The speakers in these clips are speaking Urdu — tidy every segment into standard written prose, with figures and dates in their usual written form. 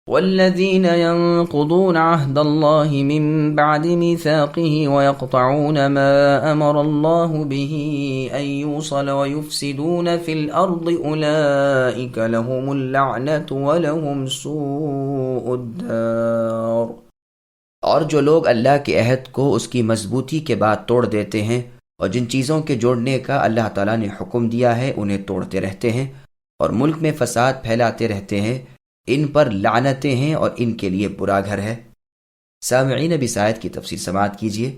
والذين ينقضون عهد الله من بعد ميثاقه ويقطعون ما أمر الله به أن يوصل ويفسدون في الأرض أولئك لهم اللعنة ولهم سوء الدار۔ اور جو لوگ اللہ کے عہد کو اس کی مضبوطی کے بعد توڑ دیتے ہیں اور جن چیزوں کے جوڑنے کا اللہ تعالیٰ نے حکم دیا ہے انہیں توڑتے رہتے ہیں اور ملک میں فساد پھیلاتے رہتے ہیں، ان پر لعنتیں ہیں اور ان کے لیے برا گھر ہے۔ سامعین اب اس آیت کی تفسیر سماعت کیجیے۔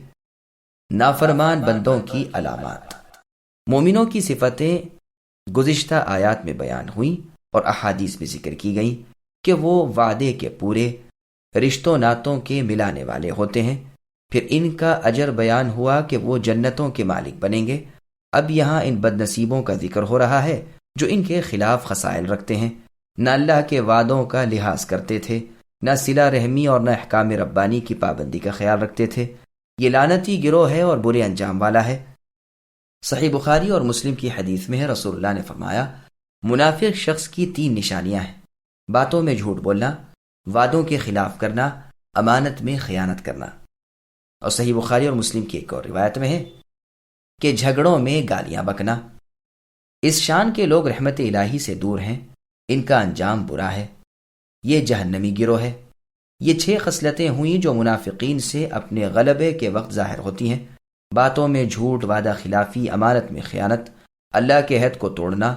نافرمان بندوں کی علامات۔ مومنوں کی صفتیں گزشتہ آیات میں بیان ہوئیں اور احادیث میں ذکر کی گئیں کہ وہ وعدے کے پورے، رشتوں ناتوں کے ملانے والے ہوتے ہیں۔ پھر ان کا اجر بیان ہوا کہ وہ جنتوں کے مالک بنیں گے۔ اب یہاں ان بد نصیبوں کا ذکر ہو رہا ہے جو ان کے خلاف خصائل رکھتے ہیں، نہ اللہ کے وعدوں کا لحاظ کرتے تھے، نہ صلہ رحمی اور نہ احکام ربانی کی پابندی کا خیال رکھتے تھے۔ یہ لعنتی گروہ ہے اور برے انجام والا ہے۔ صحیح بخاری اور مسلم کی حدیث میں ہے، رسول اللہ نے فرمایا، منافق شخص کی 3 نشانیاں ہیں: باتوں میں جھوٹ بولنا، وعدوں کے خلاف کرنا، امانت میں خیانت کرنا۔ اور صحیح بخاری اور مسلم کی ایک اور روایت میں ہے کہ جھگڑوں میں گالیاں بکنا۔ اس شان کے لوگ رحمت الہی سے دور ہیں، ان کا انجام برا ہے، یہ جہنمی گروہ ہے۔ یہ 6 خصلتیں ہوئیں جو منافقین سے اپنے غلبے کے وقت ظاہر ہوتی ہیں: باتوں میں جھوٹ، وعدہ خلافی، امانت میں خیانت، اللہ کے عہد کو توڑنا،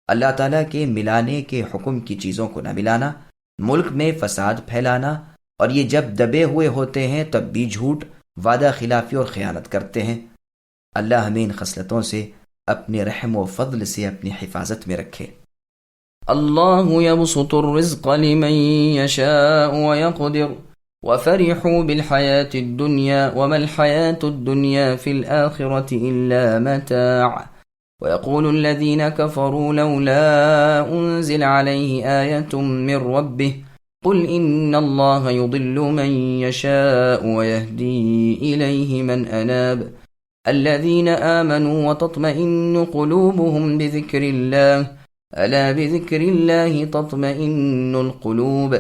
اللہ تعالیٰ کے ملانے کے حکم کی چیزوں کو نہ ملانا، ملک میں فساد پھیلانا، اور یہ جب دبے ہوئے ہوتے ہیں تب بھی جھوٹ، وعدہ خلافی اور خیانت کرتے ہیں۔ اللہ ہمیں ان خصلتوں سے اپنے رحم و فضل سے اپنی حفاظت میں رکھے۔ اللہ يبسط الرزق لمن يشاء ويقدر وفرحوا بالحياة الدنيا وما الحياة الدنيا في الآخرة إلا متاع ويقول الذين كفروا لولا أنزل عليه آية من ربه قل إن الله يضل من يشاء ويهدي إليه من أناب الذين آمنوا وتطمئن قلوبهم بذكر الله ألا بذكر الله تطمئن القلوب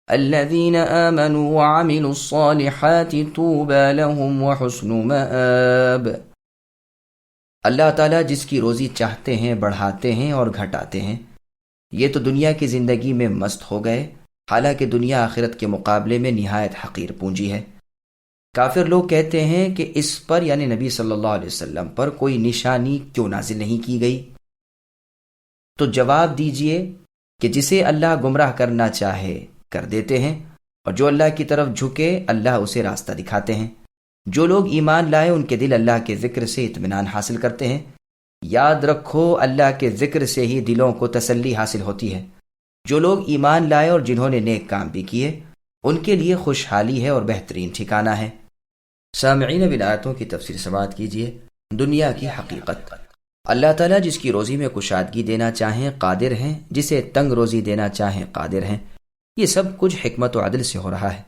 الذين آمنوا وعملوا الصالحات طوبى لهم وحسن مآب۔ اللہ تعالیٰ جس کی روزی چاہتے ہیں بڑھاتے ہیں اور گھٹاتے ہیں۔ یہ تو دنیا کی زندگی میں مست ہو گئے، حالانکہ دنیا آخرت کے مقابلے میں نہایت حقیر پونجی ہے۔ کافر لوگ کہتے ہیں کہ اس پر یعنی نبی صلی اللہ علیہ وسلم پر کوئی نشانی کیوں نازل نہیں کی گئی؟ تو جواب دیجئے کہ جسے اللہ گمراہ کرنا چاہے کر دیتے ہیں، اور جو اللہ کی طرف جھکے اللہ اسے راستہ دکھاتے ہیں۔ جو لوگ ایمان لائے ان کے دل اللہ کے ذکر سے اطمینان حاصل کرتے ہیں۔ یاد رکھو اللہ کے ذکر سے ہی دلوں کو تسلی حاصل ہوتی ہے۔ جو لوگ ایمان لائے اور جنہوں نے نیک کام بھی کیے ان کے لیے خوشحالی ہے اور بہترین ٹھکانہ ہے۔ سامعین اب آیتوں کی تفسیر سماعت کیجیے۔ دنیا کی حقیقت۔ اللہ تعالیٰ جس کی روزی میں کشادگی دینا چاہیں قادر ہیں، جسے تنگ روزی دینا چاہیں قادر ہیں۔ یہ سب کچھ حکمت و عدل سے ہو رہا ہے۔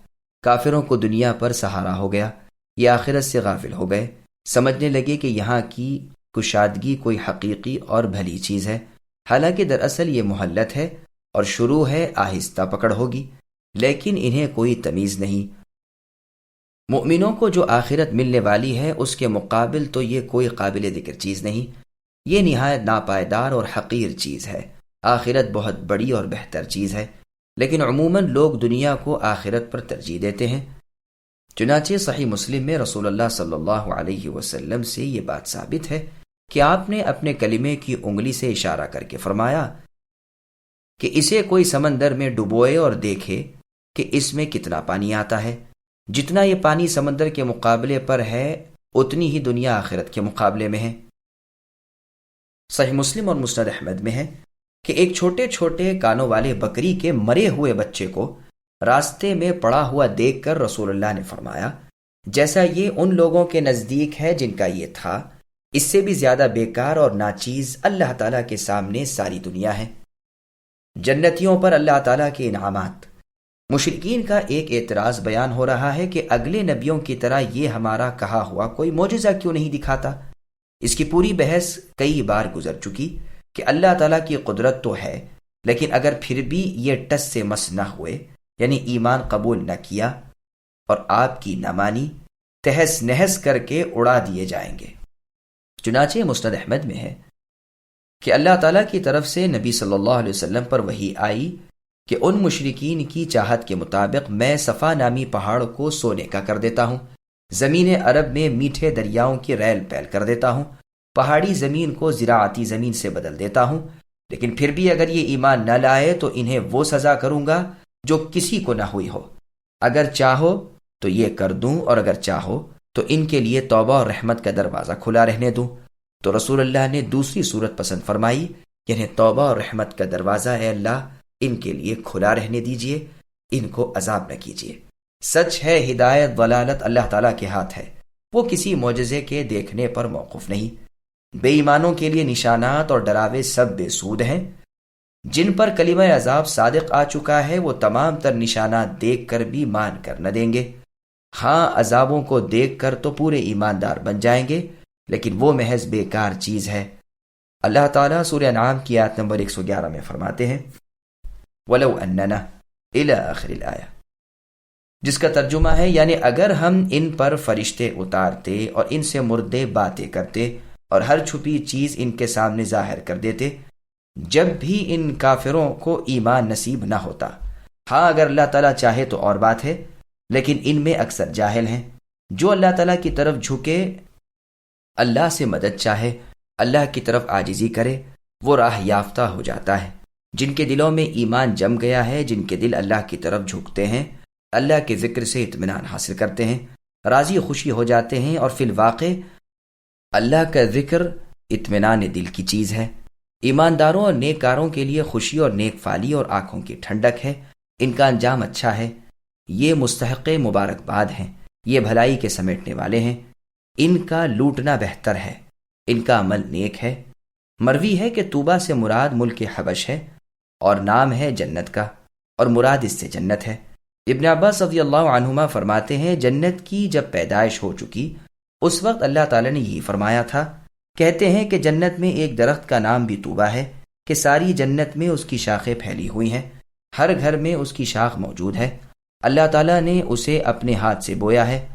کافروں کو دنیا پر سہارا ہو گیا، یہ آخرت سے غافل ہو گئے، سمجھنے لگے کہ یہاں کی کشادگی کوئی حقیقی اور بھلی چیز ہے، حالانکہ دراصل یہ مہلت ہے اور شروع ہے، آہستہ پکڑ ہوگی، لیکن انہیں کوئی تمیز نہیں۔ مؤمنوں کو جو آخرت ملنے والی ہے اس کے مقابل تو یہ کوئی قابل ذکر چیز نہیں، یہ نہایت ناپائیدار اور حقیر چیز ہے۔ آخرت بہت بڑی اور بہتر چیز ہے، لیکن عموماً لوگ دنیا کو آخرت پر ترجیح دیتے ہیں۔ چنانچہ صحیح مسلم میں رسول اللہ صلی اللہ علیہ وسلم سے یہ بات ثابت ہے کہ آپ نے اپنے کلمے کی انگلی سے اشارہ کر کے فرمایا کہ اسے کوئی سمندر میں ڈبوئے اور دیکھے کہ اس میں کتنا پانی آتا ہے، جتنا یہ پانی سمندر کے مقابلے پر ہے اتنی ہی دنیا آخرت کے مقابلے میں ہے۔ صحیح مسلم اور مسند احمد میں ہے کہ ایک چھوٹے چھوٹے کانوں والے بکری کے مرے ہوئے بچے کو راستے میں پڑا ہوا دیکھ کر رسول اللہ نے فرمایا، جیسا یہ ان لوگوں کے نزدیک ہے جن کا یہ تھا، اس سے بھی زیادہ بیکار اور ناچیز اللہ تعالیٰ کے سامنے ساری دنیا ہے۔ جنتیوں پر اللہ تعالیٰ کے انعامات۔ مشرکین کا ایک اعتراض بیان ہو رہا ہے کہ اگلے نبیوں کی طرح یہ ہمارا کہا ہوا کوئی معجزہ کیوں نہیں دکھاتا؟ اس کی پوری بحث کئی بار گزر چکی کہ اللہ تعالیٰ کی قدرت تو ہے، لیکن اگر پھر بھی یہ ٹس سے مس نہ ہوئے، یعنی ایمان قبول نہ کیا اور آپ کی نہ مانی، تہس نہس کر کے اڑا دیے جائیں گے۔ چنانچہ مسند احمد میں ہے کہ اللہ تعالیٰ کی طرف سے نبی صلی اللہ علیہ وسلم پر وحی آئی کہ ان مشرکین کی چاہت کے مطابق میں صفا نامی پہاڑ کو سونے کا کر دیتا ہوں، زمین عرب میں میٹھے دریاؤں کی ریل پیل کر دیتا ہوں، پہاڑی زمین کو زراعتی زمین سے بدل دیتا ہوں، لیکن پھر بھی اگر یہ ایمان نہ لائے تو انہیں وہ سزا کروں گا جو کسی کو نہ ہوئی ہو، اگر چاہو تو یہ کر دوں اور اگر چاہو تو ان کے لیے توبہ اور رحمت کا دروازہ کھلا رہنے دوں۔ تو رسول اللہ نے دوسری صورت پسند فرمائی، یعنی توبہ اور رحمت کا دروازہ اے اللہ ان کے لیے کھلا رہنے دیجئے، ان کو عذاب نہ کیجئے۔ سچ ہے ہدایت ضلالت اللہ تعالیٰ کے ہاتھ ہے، وہ کسی معجزے کے دیکھنے پر موقوف نہیں۔ بے ایمانوں کے لیے نشانات اور ڈراوے سب بے سود ہیں۔ جن پر کلمہ عذاب صادق آ چکا ہے وہ تمام تر نشانات دیکھ کر بھی مان کر نہ دیں گے۔ ہاں، عذابوں کو دیکھ کر تو پورے ایماندار بن جائیں گے، لیکن وہ محض بیکار چیز ہے۔ اللہ تعالیٰ سورہ انعام کی آیت نمبر 111 میں فرماتے ہیں وَلَوْ أَنَّنَا إِلَى آخِرِ الْآیَةِ، جس کا ترجمہ ہے یعنی اگر ہم ان پر فرشتے اتارتے اور ان سے مردے باتیں کرتے اور ہر چھپی چیز ان کے سامنے ظاہر کر دیتے، جب بھی ان کافروں کو ایمان نصیب نہ ہوتا۔ ہاں، اگر اللہ تعالیٰ چاہے تو اور بات ہے، لیکن ان میں اکثر جاہل ہیں۔ جو اللہ تعالیٰ کی طرف جھکے، اللہ سے مدد چاہے، اللہ کی طرف عاجزی کرے، وہ راہ یافتہ ہو جاتا ہے۔ جن کے دلوں میں ایمان جم گیا ہے، جن کے دل اللہ کی طرف جھکتے ہیں، اللہ کے ذکر سے اطمینان حاصل کرتے ہیں، راضی خوشی ہو جاتے ہیں، اور فی الواقع اللہ کا ذکر اطمینان دل کی چیز ہے۔ ایمانداروں اور نیکاروں کے لیے خوشی اور نیک فالی اور آنکھوں کی ٹھنڈک ہے، ان کا انجام اچھا ہے، یہ مستحق مبارکباد ہیں، یہ بھلائی کے سمیٹنے والے ہیں، ان کا لوٹنا بہتر ہے، ان کا عمل نیک ہے۔ مروی ہے کہ طوبہ سے مراد ملک حبش ہے اور نام ہے جنت کا، اور مراد اس سے جنت ہے۔ ابن عباس رضی اللہ عنہما فرماتے ہیں جنت کی جب پیدائش ہو چکی اس وقت اللہ تعالیٰ نے یہی فرمایا تھا۔ کہتے ہیں کہ جنت میں ایک درخت کا نام بھی طوبہ ہے کہ ساری جنت میں اس کی شاخیں پھیلی ہوئی ہیں، ہر گھر میں اس کی شاخ موجود ہے۔ اللہ تعالیٰ نے اسے اپنے ہاتھ سے بویا ہے،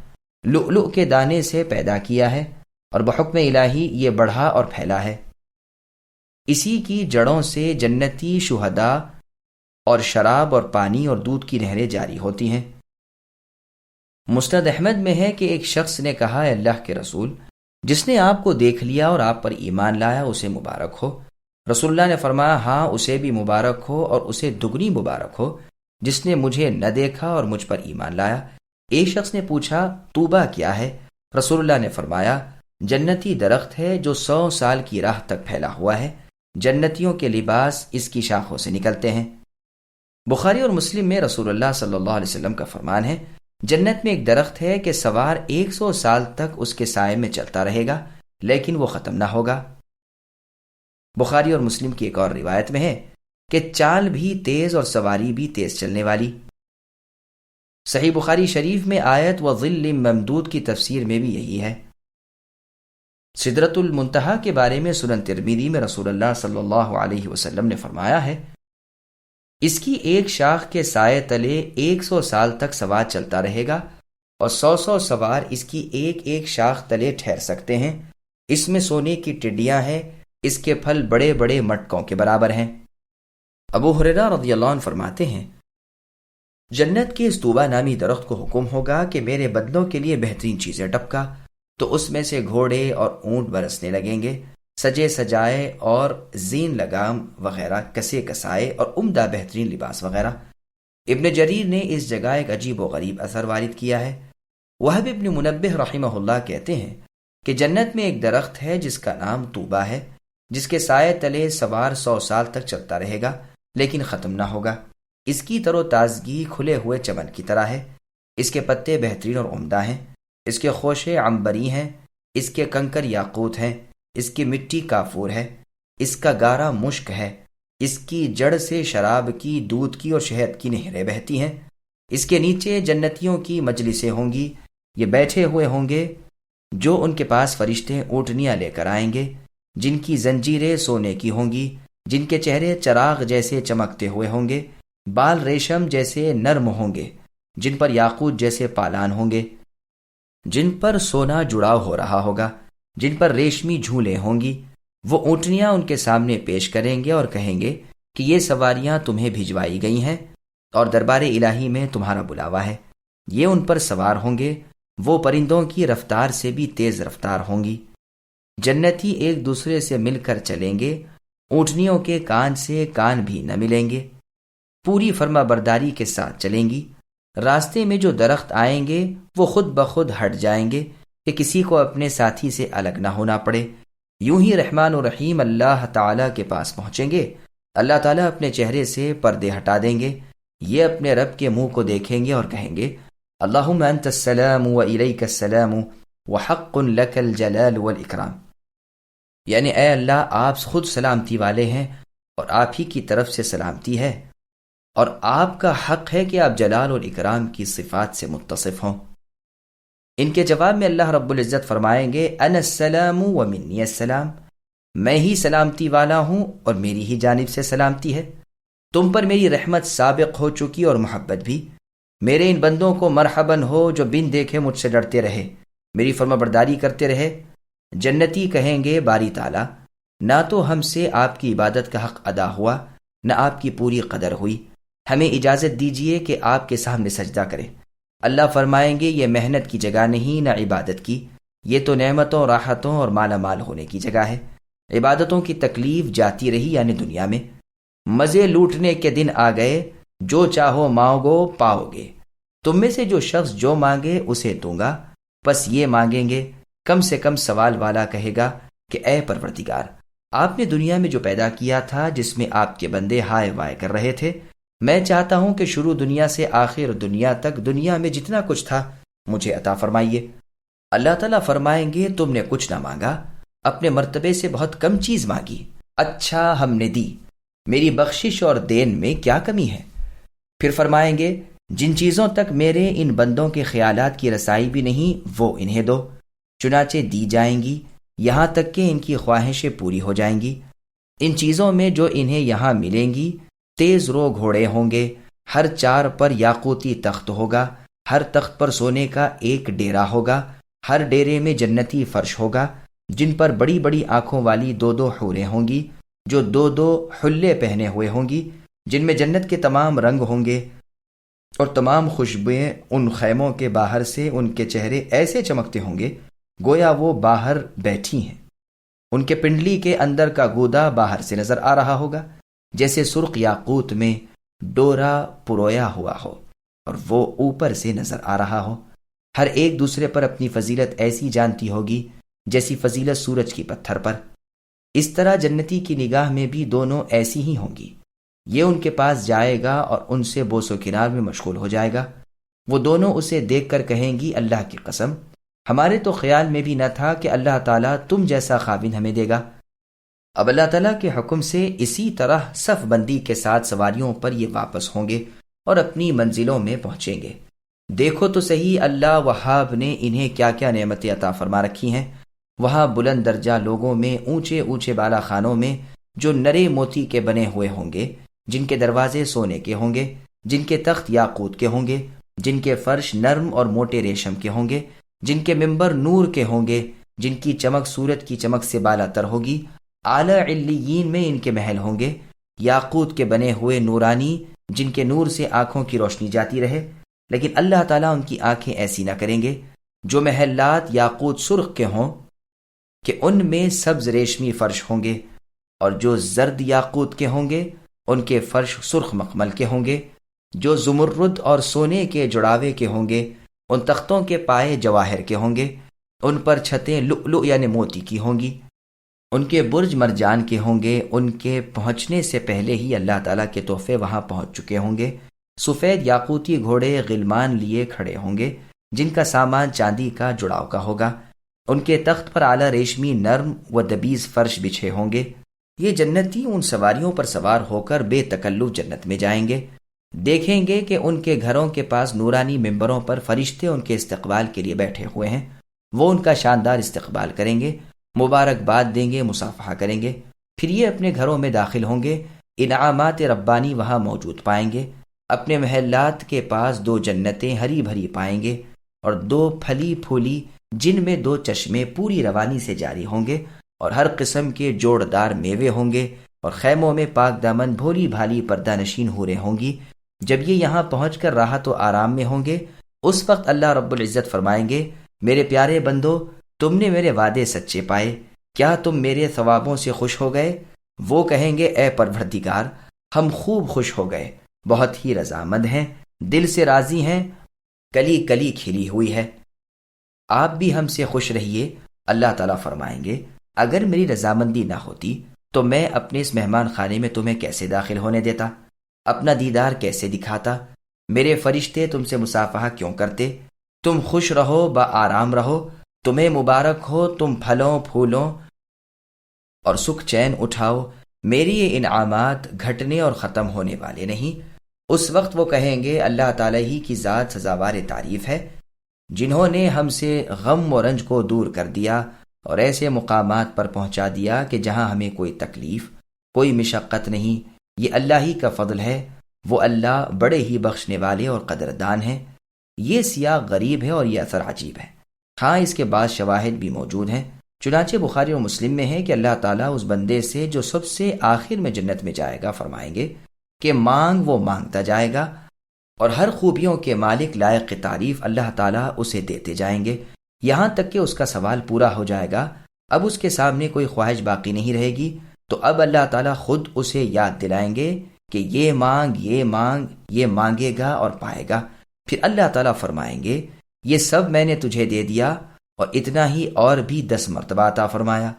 لؤلؤ کے دانے سے پیدا کیا ہے، اور بحکم الہی یہ بڑھا اور پھیلا ہے۔ اسی کی جڑوں سے جنتی شہداء اور شراب اور پانی اور دودھ کی نہریں جاری ہوتی ہیں۔ مسند احمد میں ہے کہ ایک شخص نے کہا اے اللہ کے رسول، جس نے آپ کو دیکھ لیا اور آپ پر ایمان لایا اسے مبارک ہو۔ رسول اللہ نے فرمایا ہاں، اسے بھی مبارک ہو اور اسے دگنی مبارک ہو جس نے مجھے نہ دیکھا اور مجھ پر ایمان لایا۔ ایک شخص نے پوچھا طوبہ کیا ہے؟ رسول اللہ نے فرمایا جنتی درخت ہے جو 100 سال کی راہ تک پھیلا ہوا ہے، جنتیوں کے لباس اس کی شاخوں سے نکلتے ہیں۔ بخاری اور مسلم میں رسول اللہ صلی اللہ علیہ وسلم کا فرمان ہے جنت میں ایک درخت ہے کہ سوار 100 سال تک اس کے سائے میں چلتا رہے گا لیکن وہ ختم نہ ہوگا۔ بخاری اور مسلم کی ایک اور روایت میں ہے کہ چال بھی تیز اور سواری بھی تیز چلنے والی۔ صحیح بخاری شریف میں آیت وظل ممدود کی تفسیر میں بھی یہی ہے۔ سدرۃ المنتہا کے بارے میں سنن ترمذی میں رسول اللہ صلی اللہ علیہ وسلم نے فرمایا ہے اس کی ایک شاخ کے سائے تلے 100 سال تک سوار چلتا رہے گا اور 100 سوار اس کی ایک ایک شاخ تلے ٹھہر سکتے ہیں۔ اس میں سونے کی ٹڈیاں ہیں، اس کے پھل بڑے بڑے مٹکوں کے برابر ہیں۔ ابو ہریرہ رضی اللہ عنہ فرماتے ہیں جنت کے اس طوبہ نامی درخت کو حکم ہوگا کہ میرے بندوں کے لیے بہترین چیزیں ٹپکا، تو اس میں سے گھوڑے اور اونٹ برسنے لگیں گے، سجے سجائے اور زین لگام وغیرہ، کسے کسائے اور عمدہ بہترین لباس وغیرہ۔ ابن جریر نے اس جگہ ایک عجیب و غریب اثر وارد کیا ہے۔ وہب ابن منبہ رحمہ اللہ کہتے ہیں کہ جنت میں ایک درخت ہے جس کا نام طوبہ ہے، جس کے سائے تلے سوار 100 سال تک چلتا رہے گا لیکن ختم نہ ہوگا۔ اس کی تر و تازگی کھلے ہوئے چمن کی طرح ہے، اس کے پتے بہترین اور عمدہ ہیں، اس کے خوشے عنبری ہیں، اس کے کنکر یاقوت ہیں، اس کی مٹی کافور ہے، اس کا گارا مشک ہے، اس کی جڑ سے شراب کی، دودھ کی اور شہد کی نہریں بہتی ہیں۔ اس کے نیچے جنتیوں کی مجلسیں ہوں گی، یہ بیٹھے ہوئے ہوں گے، جو ان کے پاس فرشتے اونٹنیاں لے کر آئیں گے، جن کی زنجیریں سونے کی ہوں گی، جن کے چہرے چراغ جیسے چمکتے ہوئے ہوں گے، بال ریشم جیسے نرم ہوں گے، جن پر یاقوت جیسے پالان ہوں گے، جن پر سونا جڑاؤ ہو رہا ہوگا، جن پر ریشمی جھولیں ہوں گی۔ وہ اونٹنیاں ان کے سامنے پیش کریں گے اور کہیں گے کہ یہ سواریاں تمہیں بھجوائی گئی ہیں اور دربار الہی میں تمہارا بلاوا ہے۔ یہ ان پر سوار ہوں گے، وہ پرندوں کی رفتار سے بھی تیز رفتار ہوں گی۔ جنتی ایک دوسرے سے مل کر چلیں گے، اونٹنیوں کے کان سے کان بھی نہ ملیں گے، پوری فرما برداری کے ساتھ چلیں گی۔ راستے میں جو درخت آئیں گے وہ خود بخود ہٹ جائیں گے کہ کسی کو اپنے ساتھی سے الگ نہ ہونا پڑے۔ یوں ہی رحمان و رحیم اللہ تعالیٰ کے پاس پہنچیں گے، اللہ تعالیٰ اپنے چہرے سے پردے ہٹا دیں گے، یہ اپنے رب کے منہ کو دیکھیں گے اور کہیں گے اللہم انت السلام و الیک السلام وحق لک الجلال والاکرام، یعنی اے اللہ آپ خود سلامتی والے ہیں اور آپ ہی کی طرف سے سلامتی ہے اور آپ کا حق ہے کہ آپ جلال اور اکرام کی صفات سے متصف ہوں۔ ان کے جواب میں اللہ رب العزت فرمائیں گے انا السلام و منی السلام، میں ہی سلامتی والا ہوں اور میری ہی جانب سے سلامتی ہے، تم پر میری رحمت سابق ہو چکی اور محبت بھی۔ میرے ان بندوں کو مرحباً ہو جو بن دیکھے مجھ سے ڈرتے رہے، میری فرما برداری کرتے رہے۔ جنتی کہیں گے باری تعالیٰ، نہ تو ہم سے آپ کی عبادت کا حق ادا ہوا، نہ آپ کی پوری قدر ہوئی، ہمیں اجازت دیجیے کہ آپ کے سامنے سجدہ کریں۔ اللہ فرمائیں گے یہ محنت کی جگہ نہیں، نہ عبادت کی، یہ تو نعمتوں، راحتوں اور مالا مال ہونے کی جگہ ہے۔ عبادتوں کی تکلیف جاتی رہی، یعنی دنیا میں مزے لوٹنے کے دن آ گئے، جو چاہو مانگو پاؤ گے، تم میں سے جو شخص جو مانگے اسے دوں گا، بس یہ مانگیں گے۔ کم سے کم سوال والا کہے گا کہ اے پروردگار، آپ نے دنیا میں جو پیدا کیا تھا جس میں آپ کے بندے ہائے وائے کر رہے تھے، میں چاہتا ہوں کہ شروع دنیا سے آخر دنیا تک دنیا میں جتنا کچھ تھا مجھے عطا فرمائیے۔ اللہ تعالیٰ فرمائیں گے تم نے کچھ نہ مانگا، اپنے مرتبے سے بہت کم چیز مانگی، اچھا ہم نے دی، میری بخشش اور دین میں کیا کمی ہے؟ پھر فرمائیں گے جن چیزوں تک میرے ان بندوں کے خیالات کی رسائی بھی نہیں وہ انہیں دو، چنانچہ دی جائیں گی یہاں تک کہ ان کی خواہشیں پوری ہو جائیں گی۔ ان چیزوں میں جو انہیں یہاں ملیں گی تیز رو گھوڑے ہوں گے، ہر چار پر یاقوتی تخت ہوگا، ہر تخت پر سونے کا ایک ڈیرا ہوگا، ہر ڈیرے میں جنتی فرش ہوگا، جن پر بڑی بڑی آنکھوں والی دو دو حوریں ہوں گی جو دو دو حلے پہنے ہوئے ہوں گی، جن میں جنت کے تمام رنگ ہوں گے اور تمام خوشبوئیں ان خیموں کے باہر سے ان کے چہرے ایسے چمکتے ہوں گے گویا وہ باہر بیٹھی ہیں۔ ان کے پنڈلی کے اندر کا گودا باہر سے نظر آ رہا ہوگا جیسے سرخ یاقوت میں ڈورا پرویا ہوا ہو اور وہ اوپر سے نظر آ رہا ہو۔ ہر ایک دوسرے پر اپنی فضیلت ایسی جانتی ہوگی جیسی فضیلت سورج کی پتھر پر۔ اس طرح جنتی کی نگاہ میں بھی دونوں ایسی ہی ہوں گی، یہ ان کے پاس جائے گا اور ان سے بوس و کنار میں مشغول ہو جائے گا۔ وہ دونوں اسے دیکھ کر کہیں گی اللہ کی قسم، ہمارے تو خیال میں بھی نہ تھا کہ اللہ تعالیٰ تم جیسا خاوند ہمیں دے گا۔ اب اللہ تعالیٰ کے حکم سے اسی طرح صف بندی کے ساتھ سواریوں پر یہ واپس ہوں گے اور اپنی منزلوں میں پہنچیں گے۔ دیکھو تو صحیح اللہ وہاب نے انہیں کیا کیا نعمتیں عطا فرما رکھی ہیں۔ وہاں بلند درجہ لوگوں میں اونچے اونچے بالا خانوں میں جو نرے موتی کے بنے ہوئے ہوں گے، جن کے دروازے سونے کے ہوں گے، جن کے تخت یاقوت کے ہوں گے، جن کے فرش نرم اور موٹے ریشم کے ہوں گے، جن کے ممبر نور کے ہوں گے، جن کی چمک سورج کی چمک سے بالا تر ہوگی۔ اعلیٰ علیین میں ان کے محل ہوں گے، یاقوت کے بنے ہوئے نورانی، جن کے نور سے آنکھوں کی روشنی جاتی رہے، لیکن اللہ تعالیٰ ان کی آنکھیں ایسی نہ کریں گے۔ جو محلات یاقوت سرخ کے ہوں کہ ان میں سبز ریشمی فرش ہوں گے، اور جو زرد یاقوت کے ہوں گے ان کے فرش سرخ مخمل کے ہوں گے۔ جو زمرد اور سونے کے جڑاوے کے ہوں گے ان تختوں کے پائے جواہر کے ہوں گے، ان پر چھتیں لؤلؤ یعنی موتی کی ہوں گی، ان کے برج مرجان کے ہوں گے، ان کے پہنچنے سے پہلے ہی اللہ تعالیٰ کے تحفے وہاں پہنچ چکے ہوں گے۔ سفید یاقوتی گھوڑے غلمان لیے کھڑے ہوں گے جن کا سامان چاندی کا جڑاؤ کا ہوگا، ان کے تخت پر اعلیٰ ریشمی نرم و دبیز فرش بچھے ہوں گے۔ یہ جنتی ان سواریوں پر سوار ہو کر بے تکلف جنت میں جائیں گے، دیکھیں گے کہ ان کے گھروں کے پاس نورانی ممبروں پر فرشتے ان کے استقبال کے لیے بیٹھے ہوئے ہیں۔ وہ ان کا شاندار استقبال کریں گے، مبارکباد دیں گے، مصافحہ کریں گے، پھر یہ اپنے گھروں میں داخل ہوں گے۔ انعامات ربانی وہاں موجود پائیں گے۔ اپنے محلات کے پاس 2 جنتیں ہری بھری پائیں گے اور 2 پھلی پھولی جن میں 2 چشمے پوری روانی سے جاری ہوں گے، اور ہر قسم کے جوڑدار میوے ہوں گے، اور خیموں میں پاک دامن بھولی بھالی پردہ نشین حوریں ہوں گی۔ جب یہ یہاں پہنچ کر راحت و آرام میں ہوں گے، اس وقت اللہ رب العزت فرمائیں گے، میرے پیارے بندو، تم نے میرے وعدے سچے پائے، کیا تم میرے ثوابوں سے خوش ہو گئے؟ وہ کہیں گے، اے پروردگار، ہم خوب خوش ہو گئے، بہت ہی رضامند ہیں، دل سے راضی ہیں، کلی کلی کھلی ہوئی ہے۔ آپ بھی ہم سے خوش رہیے۔ اللہ تعالیٰ فرمائیں گے، اگر میری رضامندی نہ ہوتی تو میں اپنے اس مہمان خانے میں تمہیں کیسے داخل ہونے دیتا، اپنا دیدار کیسے دکھاتا، میرے فرشتے تم سے مصافحہ کیوں کرتے؟ تم خوش رہو، با آرام رہو، تمہیں مبارک ہو، تم پھلوں پھولوں اور سکھ چین اٹھاؤ، میری یہ انعامات گھٹنے اور ختم ہونے والے نہیں۔ اس وقت وہ کہیں گے، اللہ تعالیٰ ہی کی ذات سزاوار تعریف ہے، جنہوں نے ہم سے غم و رنج کو دور کر دیا اور ایسے مقامات پر پہنچا دیا کہ جہاں ہمیں کوئی تکلیف، کوئی مشقت نہیں۔ یہ اللہ ہی کا فضل ہے، وہ اللہ بڑے ہی بخشنے والے اور قدردان ہیں۔ یہ سیاق غریب ہے اور یہ اثر عجیب ہے، ہاں اس کے بعض شواہد بھی موجود ہیں۔ چنانچہ بخاری و مسلم میں ہے کہ اللہ تعالیٰ اس بندے سے جو سب سے آخر میں جنت میں جائے گا فرمائیں گے کہ مانگ، وہ مانگتا جائے گا، اور ہر خوبیوں کے مالک لائق تعریف اللہ تعالیٰ اسے دیتے جائیں گے، یہاں تک کہ اس کا سوال پورا ہو جائے گا۔ اب اس کے سامنے کوئی خواہش باقی نہیں رہے گی، تو اب اللہ تعالیٰ خود اسے یاد دلائیں گے کہ یہ مانگ، یہ مانگ، یہ مانگے گا اور پائے گا۔ پھر اللہ تعالیٰ فرمائیں گے، یہ سب میں نے تجھے دے دیا، اور اتنا ہی اور بھی 10 مرتبہ عطا فرمایا۔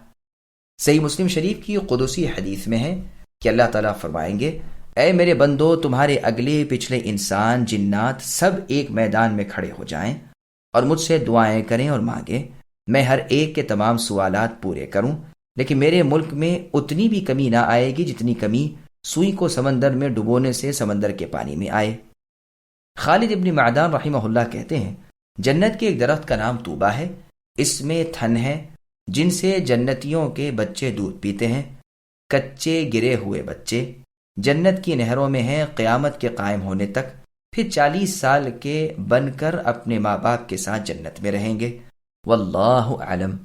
صحیح مسلم شریف کی قدسی حدیث میں ہے کہ اللہ تعالیٰ فرمائیں گے، اے میرے بندو، تمہارے اگلے پچھلے انسان جنات سب ایک میدان میں کھڑے ہو جائیں اور مجھ سے دعائیں کریں اور مانگیں، میں ہر ایک کے تمام سوالات پورے کروں، لیکن میرے ملک میں اتنی بھی کمی نہ آئے گی جتنی کمی سوئی کو سمندر میں ڈبونے سے سمندر کے پانی میں آئے۔ خالد ابن معدان رحمہ اللہ کہتے ہیں، جنت کے ایک درخت کا نام طوبہ ہے، اس میں تھن ہے جن سے جنتیوں کے بچے دودھ پیتے ہیں، کچے گرے ہوئے بچے جنت کی نہروں میں ہیں قیامت کے قائم ہونے تک، پھر 40 سال کے بن کر اپنے ماں باپ کے ساتھ جنت میں رہیں گے۔ واللہ اعلم۔